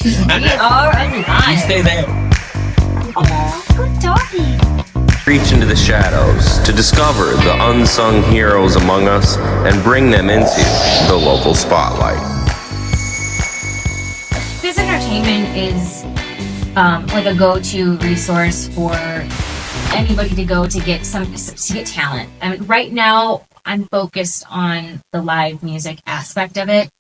We are alive. You stay there. Oh, good doggy. Reach into the shadows to discover the unsung heroes among us and bring them into the local spotlight. Fizz Entertainment is like a go-to resource for anybody to go to get talent. I mean, right now I'm focused on the live music aspect of it,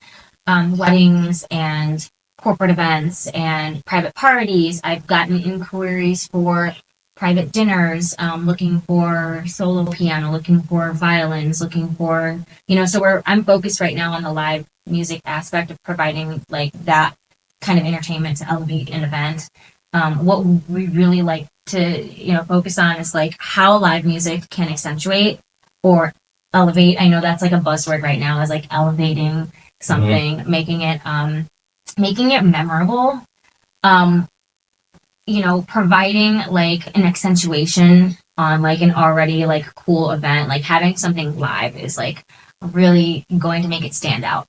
weddings and corporate events and private parties. I've gotten inquiries for private dinners, looking for solo piano, looking for violins, looking for, so I'm focused right now on the live music aspect of providing like that kind of entertainment to elevate an event. What we really like to, focus on is like how live music can accentuate or elevate. I know that's like a buzzword right now, is like elevating something, making it memorable. Providing like an accentuation on like an already like cool event, like having something live is like really going to make it stand out.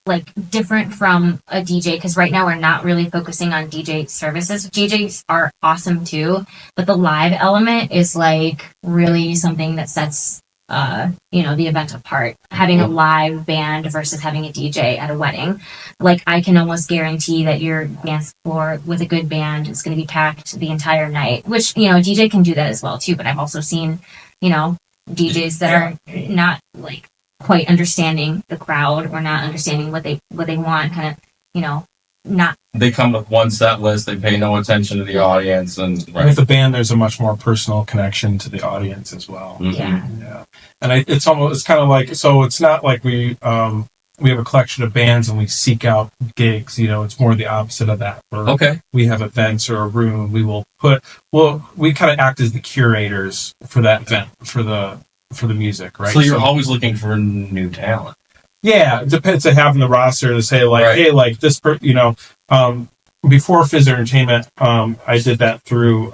Like different from a DJ, because right now we're not really focusing on DJ services. DJs are awesome too, but the live element is like really something that sets the event apart. Having a live band versus having a DJ at a wedding, like I can almost guarantee that your dance floor with a good band is going to be packed the entire night, which a DJ can do that as well too. But I've also seen DJs that are not like quite understanding the crowd or not understanding what they want, kind of not. They come with one set list, they pay no attention to the audience, and right. With the band there's a much more personal connection to the audience as well. Yeah. And it's kind of like, so it's not like we have a collection of bands and we seek out gigs, it's more the opposite of that. We have events or a room, we kind of act as the curators for that event, for the music, right? So you're always looking for new talent. Yeah, it depends on having the roster to say like, hey, like this, before Fizz Entertainment, I did that through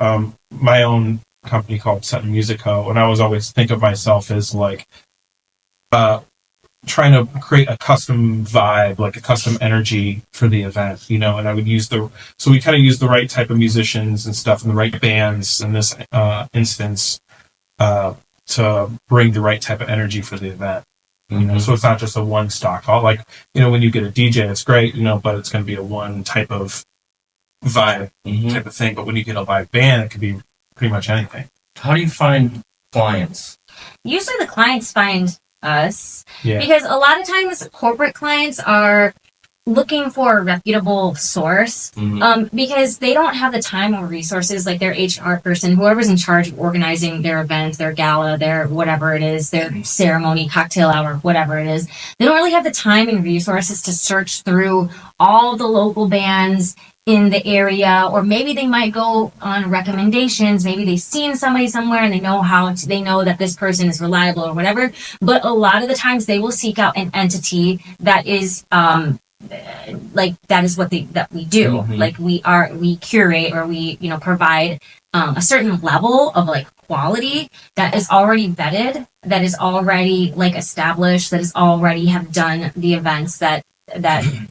my own company called Sutton Music Co. And I was always think of myself as like trying to create a custom vibe, like a custom energy for the event, and I would so we kind of use the right type of musicians and stuff and the right bands in this instance to bring the right type of energy for the event. So it's not just a one stock. All like, when you get a DJ, it's great, but it's going to be a one type of vibe type of thing. But when you get a live band, it could be pretty much anything. How do you find clients? Usually the clients find us because a lot of times corporate clients are looking for a reputable source because they don't have the time or resources, like their HR person, whoever's in charge of organizing their event, their gala, their whatever it is, their ceremony, cocktail hour, whatever it is. They don't really have the time and resources to search through all the local bands in the area, or maybe they might go on recommendations. Maybe they've seen somebody somewhere and they know that this person is reliable or whatever. But a lot of the times they will seek out an entity that is like that is what we do. Like we curate or we provide a certain level of like quality that is already vetted, that is already like established, that is already have done the events that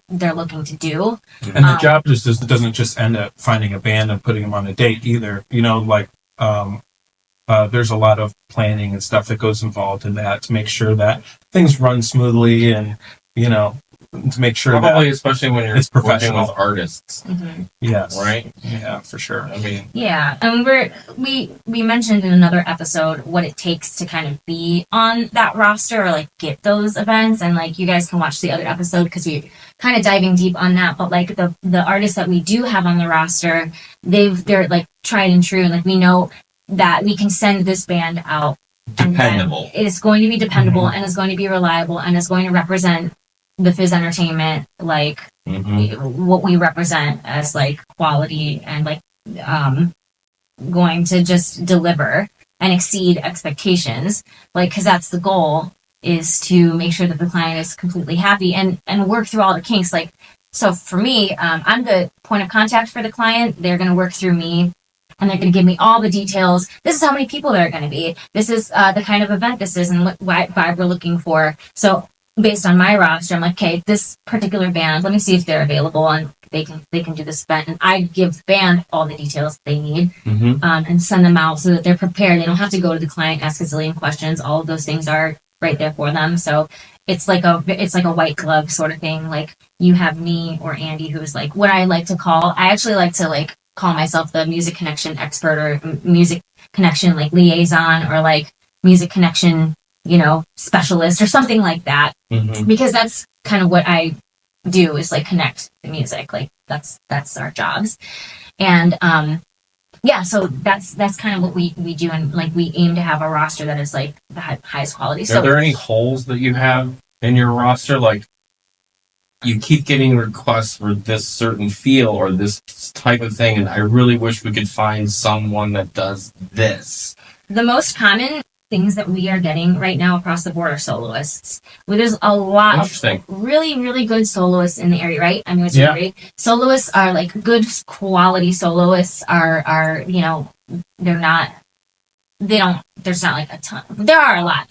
they're looking to do. And the job doesn't just end up finding a band and putting them on a date either. There's a lot of planning and stuff that goes involved in that to make sure that things run smoothly and to make sure probably, especially when you're it's professional working with artists. Yes. Right? Yeah, for sure. I mean, yeah. And we mentioned in another episode what it takes to kind of be on that roster or like get those events, and like you guys can watch the other episode because we kind of diving deep on that. But like the artists that we do have on the roster, they're like tried and true, and like we know that we can send this band out. Dependable. It is going to be dependable and is going to be reliable and is going to represent the Fizz Entertainment, like what we represent as like quality and like going to just deliver and exceed expectations, like because that's the goal, is to make sure that the client is completely happy and work through all the kinks. Like, so for me, I'm the point of contact for the client. They're going to work through me and they're going to give me all the details. This is how many people there are going to be. This is the kind of event this is and what vibe we're looking for. So based on my roster, I'm like, okay, this particular band, let me see if they're available. And they can do this event, and I give the band all the details they need, Mm-hmm. and send them out so that they're prepared. They don't have to go to the client, ask a zillion questions. All of those things are right there for them. So it's like a white glove sort of thing. Like you have me or Andy, who's like what I like to call. I actually like to like call myself the music connection expert or music connection like liaison or like music connection, specialist or something like that. Mm-hmm. Because that's kind of what I do is like connect the music. Like that's our jobs. And so that's kind of what we do, and like we aim to have a roster that is like the highest quality. So Are there any holes that you have in your roster? Like you keep getting requests for this certain feel or this type of thing, and I really wish we could find someone that does this. the most common things that we are getting right now across the board are soloists. Well, there's a lot of Interesting. really, really good soloists in the area, right? I mean, it's Yeah. great. Soloists are like good quality soloists are they're not, there's not like a ton. There are a lot.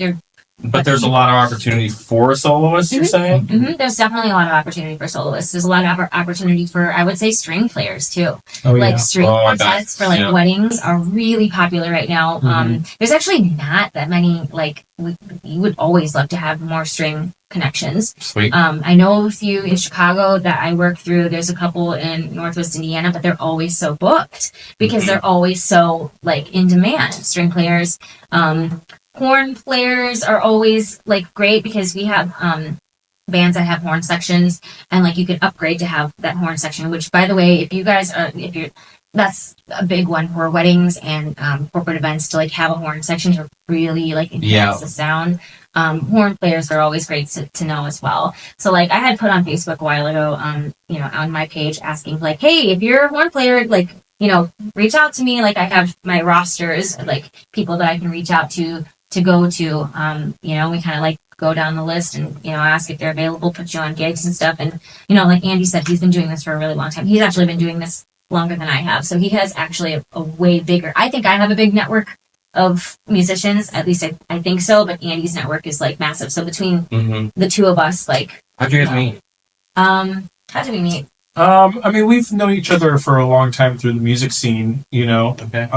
But there's a lot of opportunity for a soloist, you're saying? There's definitely a lot of opportunity for soloists. There's a lot of opportunity for, I would say, string players too. Oh, Like yeah. string Oh, I bet. quartets for like Yeah. weddings are really popular right now. There's actually not that many. Like we would always love to have more string connections. Sweet. I know a few in Chicago that I work through. There's a couple in Northwest Indiana, but they're always so booked because they're always so like in demand. String players, horn players are always like great because we have bands that have horn sections, and like you can upgrade to have that horn section. Which, by the way, that's a big one for weddings and corporate events to like have a horn section to really like enhance the sound. Horn players are always great to know as well. So like I had put on Facebook a while ago, on my page asking like, hey, if you're a horn player, like, reach out to me. Like I have my rosters, like people that I can reach out to go to. We kind of like go down the list and, ask if they're available, put you on gigs and stuff. And, like Andy said, he's been doing this for a really long time. He's actually been doing this longer than I have. So he has actually a way bigger, I think I have a big network of musicians, at least I think so, but Andy's network is like massive. So between the two of us, like, How'd you guys meet? how did we meet? I mean, we've known each other for a long time through the music scene, Okay.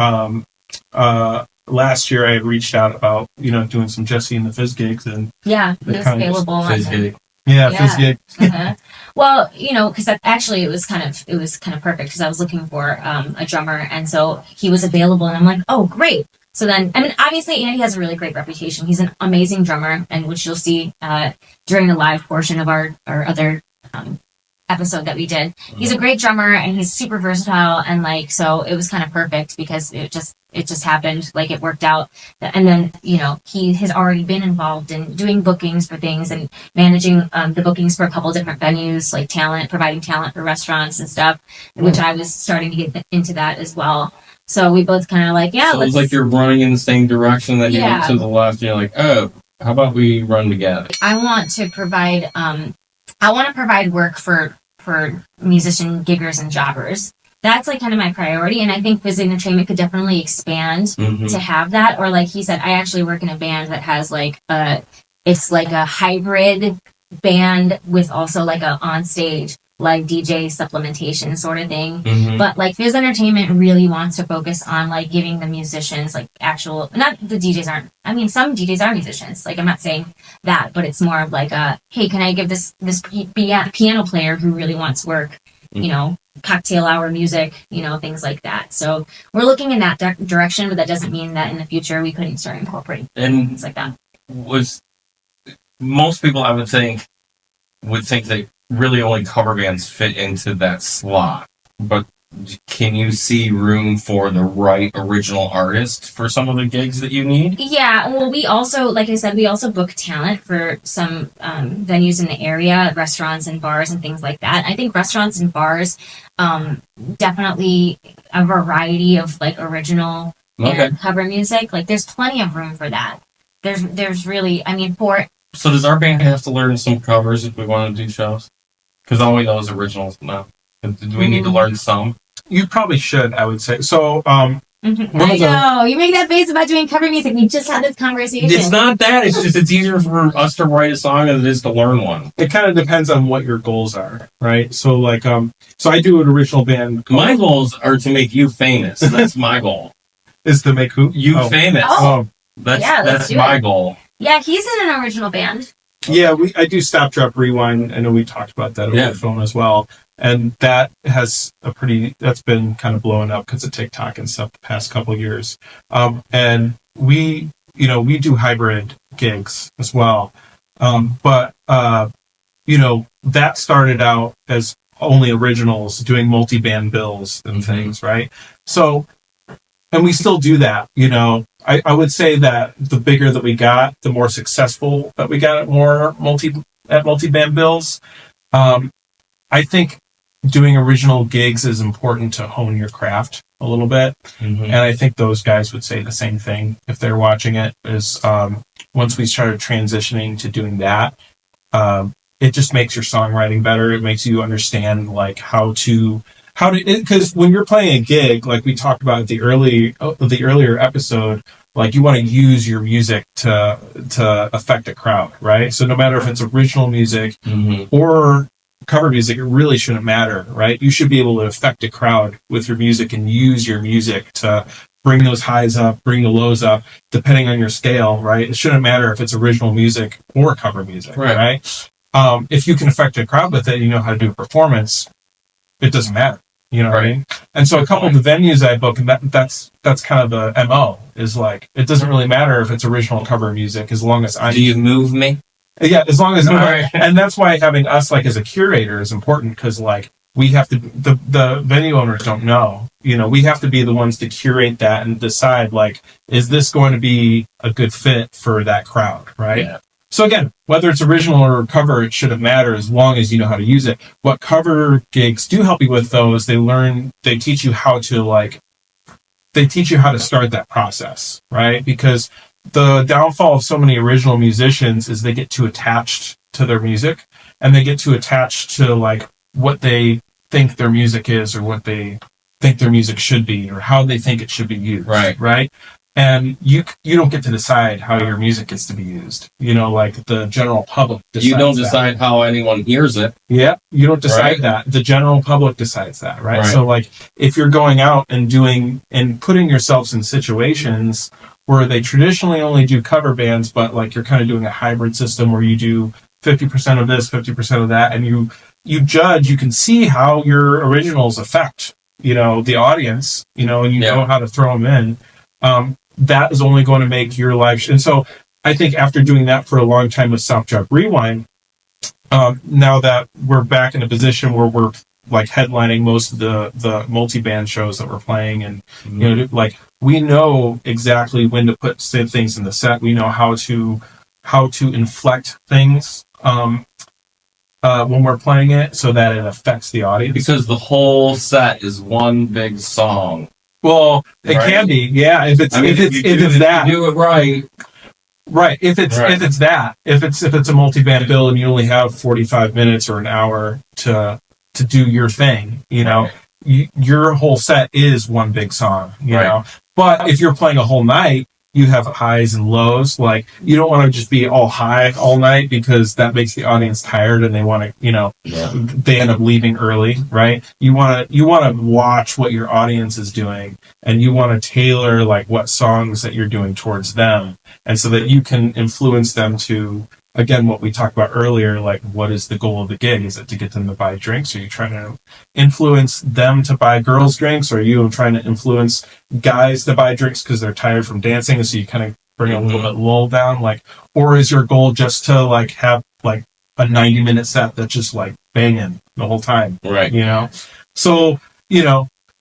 Last year I had reached out about, doing some Jesse and the Fizz gigs, and Yeah, he The was kind of available. Fizz gig. Fizz gig. Uh-huh. Well, because actually it was kind of perfect because I was looking for a drummer, and so he was available, and I'm like, oh, great. So then, I mean, obviously Andy has a really great reputation. He's an amazing drummer, and which you'll see during the live portion of our other episode that we did. He's a great drummer, and he's super versatile, and like, so it was kind of perfect because it just happened, like it worked out. And then, he has already been involved in doing bookings for things and managing the bookings for a couple different venues, like providing talent for restaurants and stuff, which I was starting to get into that as well. So we both kind of like, So it's like you're running in the same direction that you went to the left, and you're like, oh, how about we run together? I want to provide work for musician giggers and jobbers. That's like kind of my priority, and I think Fizz Entertainment could definitely expand to have that. Or like he said, I actually work in a band that has like it's like a hybrid band with also like a onstage like DJ supplementation sort of thing. But like Fizz Entertainment really wants to focus on like giving the musicians like actual, not the DJs aren't, I mean some DJs are musicians, like I'm not saying that, but it's more of like hey, can I give this piano player who really wants work, cocktail hour music, things like that. So we're looking in that direction, but that doesn't mean that in the future we couldn't start incorporating things like that. Most people, I would think that really only cover bands fit into that slot. But can you see room for the right original artist for some of the gigs that you need? Yeah, well, we also, like I said, we also book talent for some venues in the area, restaurants and bars and things like that. I think restaurants and bars, definitely a variety of like original and cover music. Like there's plenty of room for that. There's really, I mean, So does our band have to learn some covers if we want to do shows? Because all we know is originals now. Do we need to learn some? You probably should, I would say. So, Mm-hmm. I know. You make that face about doing cover music. We just had this conversation. It's not that. It's just it's easier for us to write a song than it is to learn one. It kind of depends on what your goals are, right? So like, so I do an original band. My goals are to make you famous. That's my goal. Is to make who? You famous. Oh. That's my goal. Yeah, he's in an original band. Yeah, I do Stop, Drop, Rewind. I know we talked about that over the phone as well. And that has that's been kind of blowing up because of TikTok and stuff the past couple of years. And we do hybrid gigs as well. But that started out as only originals doing multi-band bills and things, right? So, and we still do that, I would say that the bigger that we got, the more successful that we got at more multi-band bills. I think doing original gigs is important to hone your craft a little bit. Mm-hmm. And I think those guys would say the same thing if they're watching it, is once we started transitioning to doing that, it just makes your songwriting better. It makes you understand like how to, because when you're playing a gig, like we talked about the earlier episode, like you want to use your music to affect a crowd, right? So no matter if it's original music or cover music, it really shouldn't matter, right? You should be able to affect a crowd with your music and use your music to bring those highs up, bring the lows up, depending on your scale, right? It shouldn't matter if it's original music or cover music, right? If you can affect a crowd with it, you know how to do a performance, it doesn't matter. You know what I mean? And so a couple of the venues I book, and that's kind of the MO, is like, it doesn't really matter if it's original cover music as long as Do you move me? Yeah, as long as and that's why having us like as a curator is important, because like we have to, the venue owners don't know, we have to be the ones to curate that and decide like, is this going to be a good fit for that crowd, right? Yeah. So again, whether it's original or cover, it shouldn't matter as long as you know how to use it. What cover gigs do help you with, though, is they teach you how to start that process, right? Because the downfall of so many original musicians is they get too attached to their music, and they get too attached to like what they think their music is, or what they think their music should be, or how they think it should be used, right? And you don't get to decide how your music gets to be used. Like the general public decides. You don't decide how anyone hears it. Yeah, you don't decide that. The general public decides that, right? So like if you're going out and doing and putting yourselves in situations where they traditionally only do cover bands, but like you're kind of doing a hybrid system where you do 50% of this, 50% of that, and you judge, you can see how your originals affect, the audience, and know how to throw them in. That is only going to make your life. And so I think after doing that for a long time with Stop, Drop, Rewind, now that we're back in a position where we're like headlining most of the multi-band shows that we're playing, and like we know exactly when to put things in the set. We know how to inflect things when we're playing it so that it affects the audience. Because the whole set is one big song. Well, it can be, yeah. If it's that, you do it right. Right. If it's a multi-band bill and you only have 45 minutes or an hour to do your thing, your whole set is one big song, you know. But if you're playing a whole night, you have highs and lows. Like, you don't want to just be all high all night, because that makes the audience tired and they want to, they end up leaving early, right? You want to watch what your audience is doing, and you want to tailor like what songs that you're doing towards them, and so that you can influence them to, again, what we talked about earlier, like what is the goal of the gig? Is it to get them to buy drinks? Are you trying to influence them to buy girls drinks? Or are you trying to influence guys to buy drinks because they're tired from dancing? So you kind of bring a little bit lull down, like, or is your goal just to like have like a 90-minute set that's just like banging the whole time? Right. So,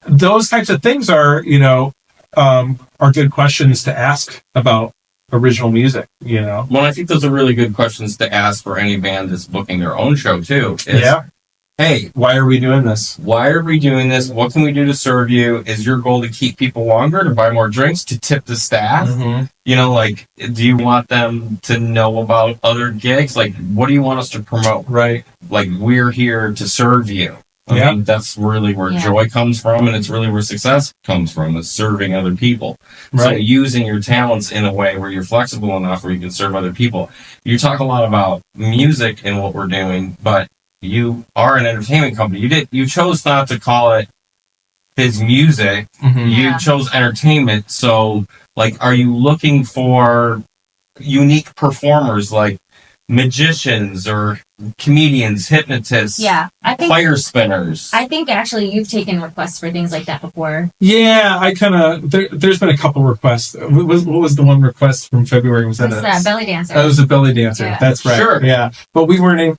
those types of things are good questions to ask about original music, Well, I think those are really good questions to ask for any band that's booking their own show too. Hey, why are we doing this? Why are we doing this? What can we do to serve you? Is your goal to keep people longer, to buy more drinks, to tip the staff? Mm-hmm. Do you want them to know about other gigs? Like, what do you want us to promote? Right. Like, we're here to serve you. I mean, that's really where joy comes from, and it's really where success comes from, is serving other people. Right. So using your talents in a way where you're flexible enough where you can serve other people. You talk a lot about music and what we're doing, but you are an entertainment company. You chose not to call it Fizz Music. You chose entertainment. So, like, are you looking for unique performers like magicians or comedians, hypnotists, I think fire spinners? I think actually you've taken requests for things like that before. Yeah, I kind of there's been a couple requests. What was the one request from February? Was that a belly dancer? That was a belly dancer. Yeah. That's right. Sure. Yeah, but we weren't,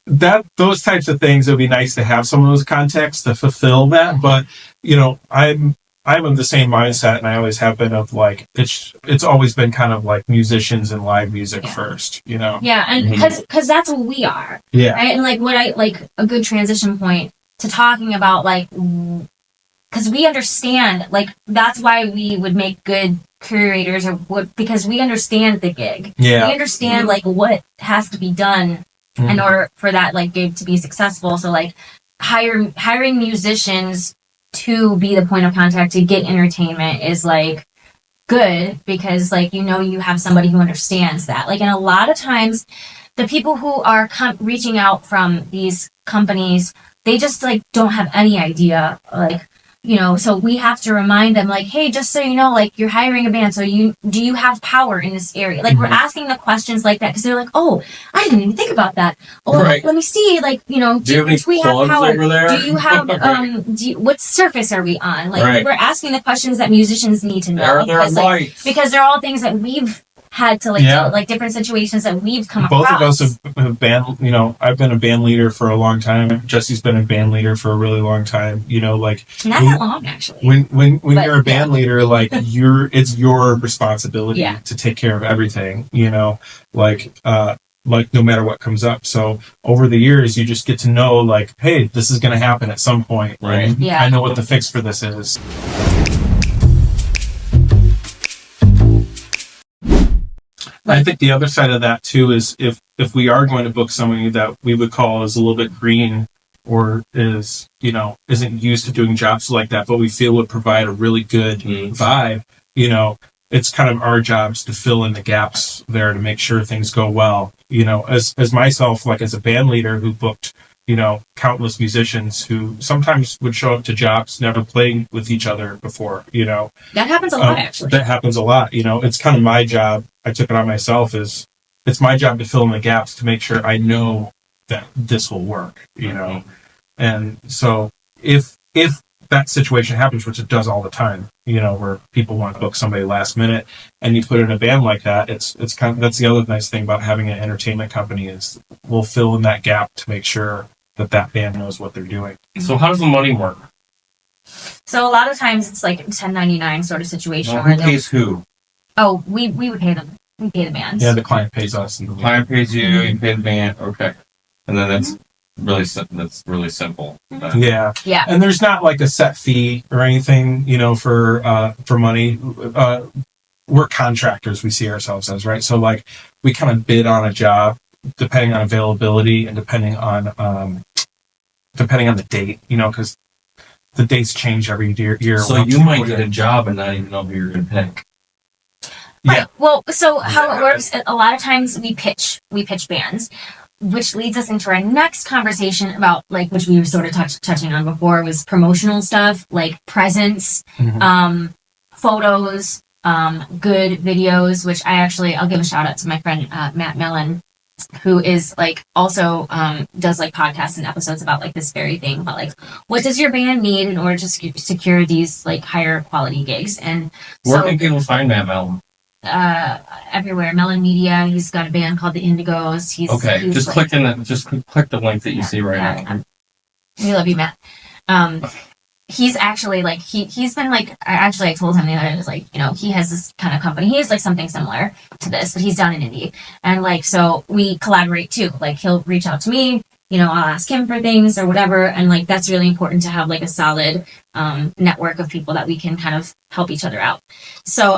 that those types of things. It would be nice to have some of those contexts to fulfill that. But I'm of the same mindset, and I always have been, of like it's always been kind of like musicians and live music first, Yeah, and because that's what we are. Yeah, right? And like what I like a good transition point to talking about, like, because we understand, like, that's why we would make good curators, because we understand the gig. Yeah, we understand like what has to be done in order for that like gig to be successful. So like hiring musicians to be the point of contact to get entertainment is like good, because like you have somebody who understands that. Like, and a lot of times the people who are reaching out from these companies, they just like don't have any idea, like, so we have to remind them, like, hey, just so you know, like, you're hiring a band, so do you have power in this area? Like, we're asking the questions like that because they're like, oh, I didn't even think about that. Oh, right. Let me see, like, do we have power over there? Do you have what surface are we on? Like, we're asking the questions that musicians need to know, because they're all things that we've had to like different situations that we've come across. Both of us have band. I've been a band leader for a long time. Jesse's been a band leader for a really long time. Like, not that long actually. When you're a band leader, like it's your responsibility to take care of everything. Like no matter what comes up. So over the years, you just get to know, like, hey, this is going to happen at some point. Right. Yeah. I know what the fix for this is. I think the other side of that too is if we are going to book somebody that we would call as a little bit green, or is isn't used to doing jobs like that, but we feel would provide a really good vibe, it's kind of our jobs to fill in the gaps there to make sure things go well. As myself, like as a band leader who booked countless musicians who sometimes would show up to jobs never playing with each other before, That happens a lot, actually. That happens a lot, It's kind of my job. I took it on myself. It's my job to fill in the gaps to make sure I know that this will work, And so if that situation happens, which it does all the time, where people want to book somebody last minute and you put in a band like that, it's kind of, that's the other nice thing about having an entertainment company, is we'll fill in that gap to make sure that band knows what they're doing. So how does the money work? So a lot of times it's like a 1099 sort of situation. Well, who pays who? Oh, we would pay them. We pay the bands. Yeah, the client pays us. The client pays you, you pay the band. Okay. And then that's really simple. Yeah. And there's not like a set fee or anything, for money. We're contractors, we see ourselves as, right? So like we kind of bid on a job depending on availability and depending on the date, because the dates change every year. So you might get a job and not even know who you're going to pick. Right. Well, so how it works, a lot of times we pitch bands, which leads us into our next conversation about, like, which we were sort of touching on before, was promotional stuff, like presents, photos, good videos, which I'll give a shout out to my friend, Matt Mellon, who is like also does like podcasts and episodes about like this very thing, about like what does your band need in order to secure these like higher quality gigs. And where can people find Matt Mellon? Everywhere. Mellon Media. He's got a band called the Indigos. He's just click click the link that you see right now. We love you, Matt. He's actually like he's been like, I told him the other day, I was like, he has this kind of company. He has like something similar to this, but he's down in Indy, and like, so we collaborate too. Like, he'll reach out to me, I'll ask him for things or whatever, and like that's really important to have like a solid network of people that we can kind of help each other out. So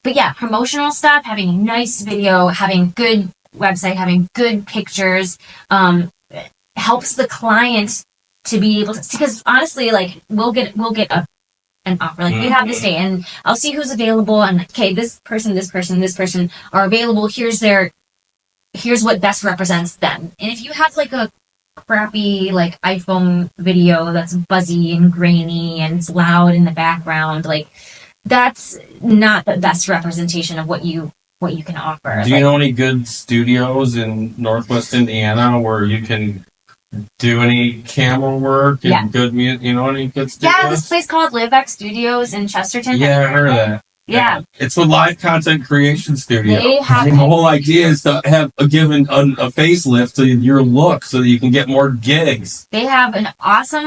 but yeah, promotional stuff, having a nice video, having good website, having good pictures, helps the client to be able to, because honestly, like we'll get an offer, like we have this day, and I'll see who's available, and okay, this person are available. Here's what best represents them. And if you have like a crappy like iPhone video that's buzzy and grainy and it's loud in the background, like that's not the best representation of what you can offer. Do you know any good studios in Northwest Indiana where you can do any camera work and good music? You know any good studios? Yeah, this place called LiveX Studios in Chesterton. Yeah, I heard of that. Yeah. It's a live content creation studio. They have the whole idea is to have a facelift to your look so that you can get more gigs. They have an awesome,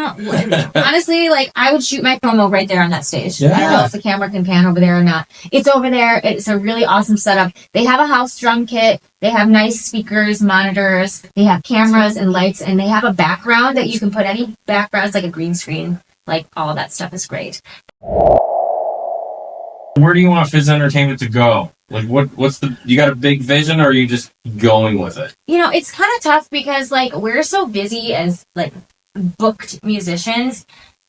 honestly, like I would shoot my promo right there on that stage. Yeah. I don't know if the camera can pan over there or not. It's over there. It's a really awesome setup. They have a house drum kit. They have nice speakers, monitors. They have cameras and lights, and they have a background that you can put any background. It's like a green screen. Like all of that stuff is great. Where do you want Fizz Entertainment to go? Like, what's you got a big vision, or are you just going with it? You know, it's kind of tough because, like, we're so busy as, like, booked musicians,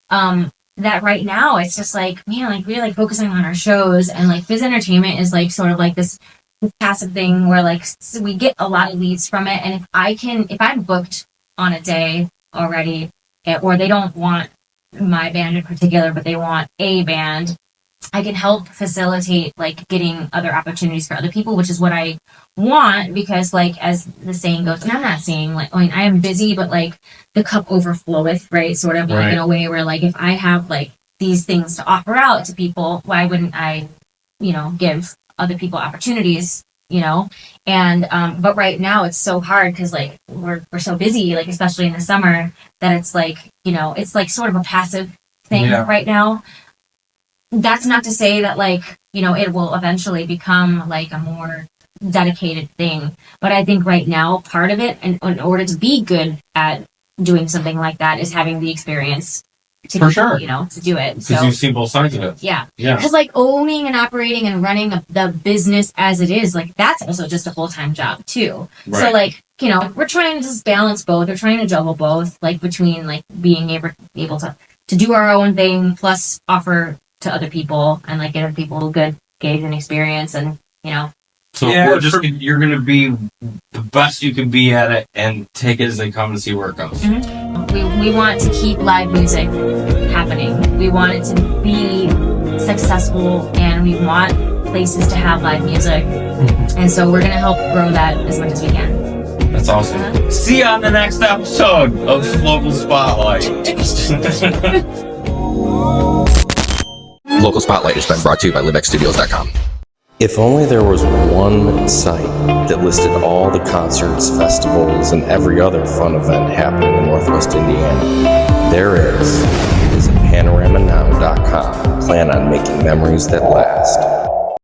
that right now it's just like, man, like, we're, like, focusing on our shows, and, like, Fizz Entertainment is, like, sort of like this passive thing where, like, so we get a lot of leads from it, and if I'm booked on a day already, or they don't want my band in particular, but they want a band, I can help facilitate like getting other opportunities for other people, which is what I want, because like as the saying goes, and I'm not saying like, I mean, I am busy, but like the cup overfloweth, right? Sort of like in a way where like if I have like these things to offer out to people, why wouldn't I, you know, give other people opportunities, you know? And but right now it's so hard because like we're so busy, like especially in the summer, that it's like, you know, it's like sort of a passive thing right now. That's not to say that like, you know, it will eventually become like a more dedicated thing. But I think right now, part of it, and in order to be good at doing something like that, is having the experience to, for sure, you know, to do it. Because you've seen both sides of it. Yeah. Because like owning and operating and running the business as it is, like that's also just a full-time job too. Right. So like, you know, we're trying to just balance both. We're trying to juggle both, like between like being able to do our own thing plus offer to other people and like give people good gauge and experience, and you know. So you're going to be the best you can be at it and take it as they come and see where it goes. Mm-hmm. We want to keep live music happening. We want it to be successful, and we want places to have live music. Mm-hmm. And so we're going to help grow that as much as we can. That's awesome. See you on the next episode of Local Spotlight. Local Spotlight has been brought to you by LiveXstudios.com. If only there was one site that listed all the concerts, festivals, and every other fun event happening in Northwest Indiana. There is. Visit panoramanow.com. Plan on making memories that last.